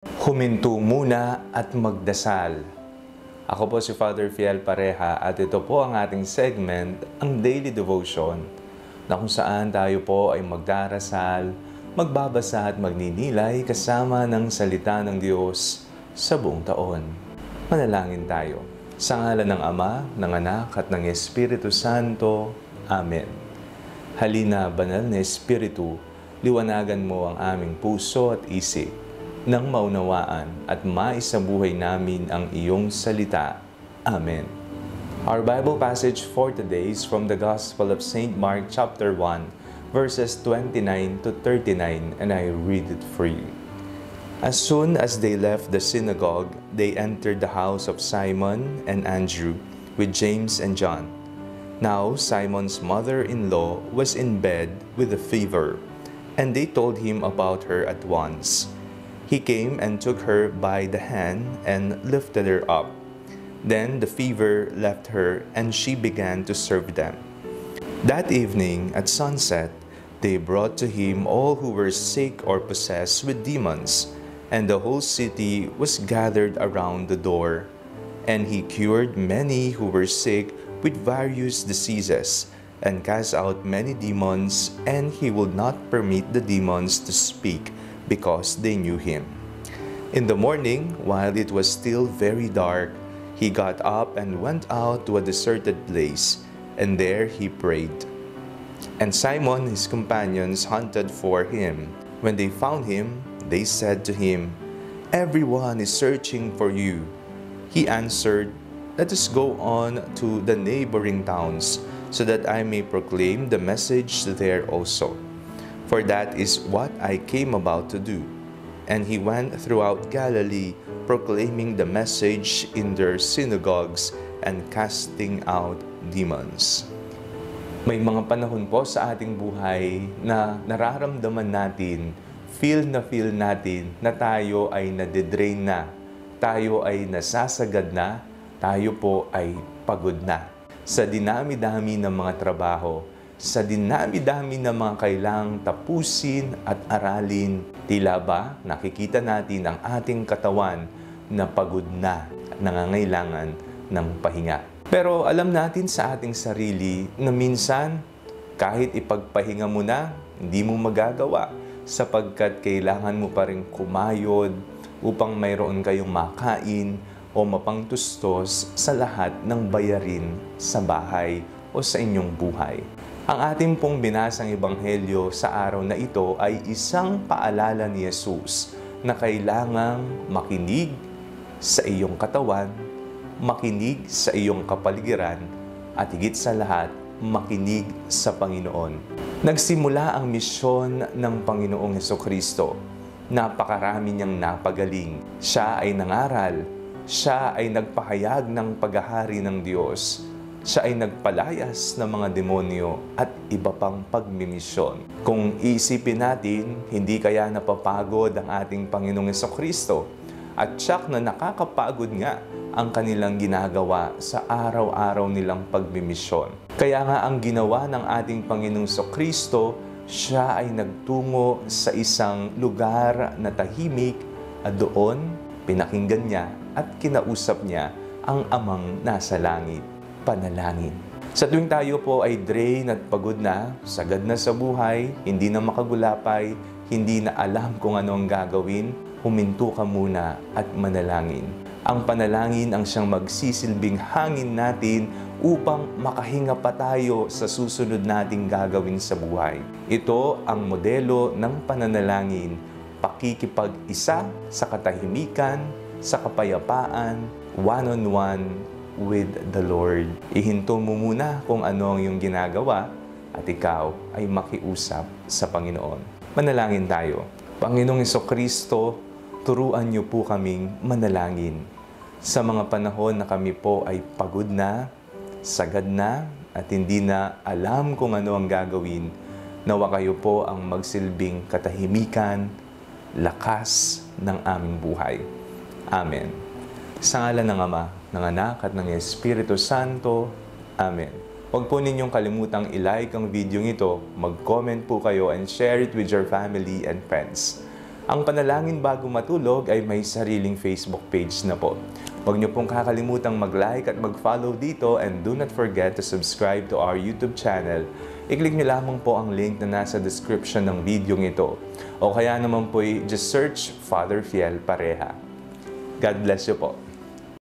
Huminto muna at magdasal. Ako po si Father Fiel Pareha at ito po ang ating segment, ang Daily Devotion, na kung saan tayo po ay magdarasal, magbabasa at magninilay kasama ng salita ng Diyos sa buong taon. Manalangin tayo. Sa ngalan ng Ama, ng Anak at ng Espiritu Santo. Amen. Halina, banal na Espiritu, liwanagan mo ang aming puso at isip nang maunawaan at maisabuhay namin ang iyong salita. Amen. Our Bible passage for today is from the Gospel of St. Mark chapter 1, verses 29 to 39, and I read it for you. As soon as they left the synagogue, they entered the house of Simon and Andrew with James and John. Now Simon's mother-in-law was in bed with a fever, and they told him about her at once. He came and took her by the hand and lifted her up. Then the fever left her, and she began to serve them. That evening at sunset, they brought to him all who were sick or possessed with demons, and the whole city was gathered around the door. And he cured many who were sick with various diseases, and cast out many demons, and he would not permit the demons to speak, because they knew him. In the morning, while it was still very dark, he got up and went out to a deserted place, and there he prayed. And Simon and his companions hunted for him. When they found him, they said to him, "Everyone is searching for you." He answered, "Let us go on to the neighboring towns, so that I may proclaim the message there also. For that is what I came about to do." And he went throughout Galilee, proclaiming the message in their synagogues and casting out demons. May mga panahon po sa ating buhay na nararamdaman natin, feel natin na tayo ay nadidrain na, tayo ay nasasagad na, tayo po ay pagod na. Sa dinami-dami ng mga trabaho, sa dinami-dami ng mga kailangang tapusin at aralin, tila ba nakikita natin ang ating katawan na pagod na at nangangailangan ng pahinga. Pero alam natin sa ating sarili na minsan, kahit ipagpahinga mo na, hindi mo magagawa sapagkat kailangan mo pa rin kumayod upang mayroon kayong makain o mapangtustos sa lahat ng bayarin sa bahay o sa inyong buhay. Ang ating pong binasang ebanghelyo sa araw na ito ay isang paalala ni Jesus na kailangang makinig sa iyong katawan, makinig sa iyong kapaligiran, at higit sa lahat, makinig sa Panginoon. Nagsimula ang misyon ng Panginoong Hesukristo. Napakarami niyang napagaling. Siya ay nangaral. Siya ay nagpahayag ng paghahari ng Diyos. Siya ay nagpalayas ng mga demonyo at iba pang pagmimisyon. Kung iisipin natin, hindi kaya napapagod ang ating Panginoong Hesukristo at tiyak na nakakapagod nga ang kanilang ginagawa sa araw-araw nilang pagmimisyon. Kaya nga ang ginawa ng ating Panginoong Hesukristo, siya ay nagtungo sa isang lugar na tahimik at doon pinakinggan niya at kinausap niya ang Amang nasa langit. Panalangin. Sa tuwing tayo po ay drain at pagod na, sagad na sa buhay, hindi na makagulapay, hindi na alam kung ano ang gagawin, huminto ka muna at manalangin. Ang panalangin ang siyang magsisilbing hangin natin upang makahinga pa tayo sa susunod nating gagawin sa buhay. Ito ang modelo ng pananalangin, pakikipag-isa sa katahimikan, sa kapayapaan, one-on-one, with the Lord. Ihinto mo muna kung ano ang iyong ginagawa at ikaw ay makiusap sa Panginoon. Manalangin tayo. Panginoong Hesukristo, turuan niyo po kaming manalangin. Sa mga panahon na kami po ay pagod na, sagad na, at hindi na alam kung ano ang gagawin, nawa kayo po ang magsilbing katahimikan, lakas ng aming buhay. Amen. Sa ngalan ng Ama, ng Anak at ng Espiritu Santo. Amen. Huwag po ninyong kalimutang i-like ang video ito, mag-comment po kayo and share it with your family and friends. Ang Panalangin Bago Matulog ay may sariling Facebook page na po. Huwag niyo pong kakalimutang mag-like at mag-follow dito, and do not forget to subscribe to our YouTube channel. I-click niyo lamang po ang link na nasa description ng video ito. O kaya naman po just search Father Fiel Pareha. God bless you po.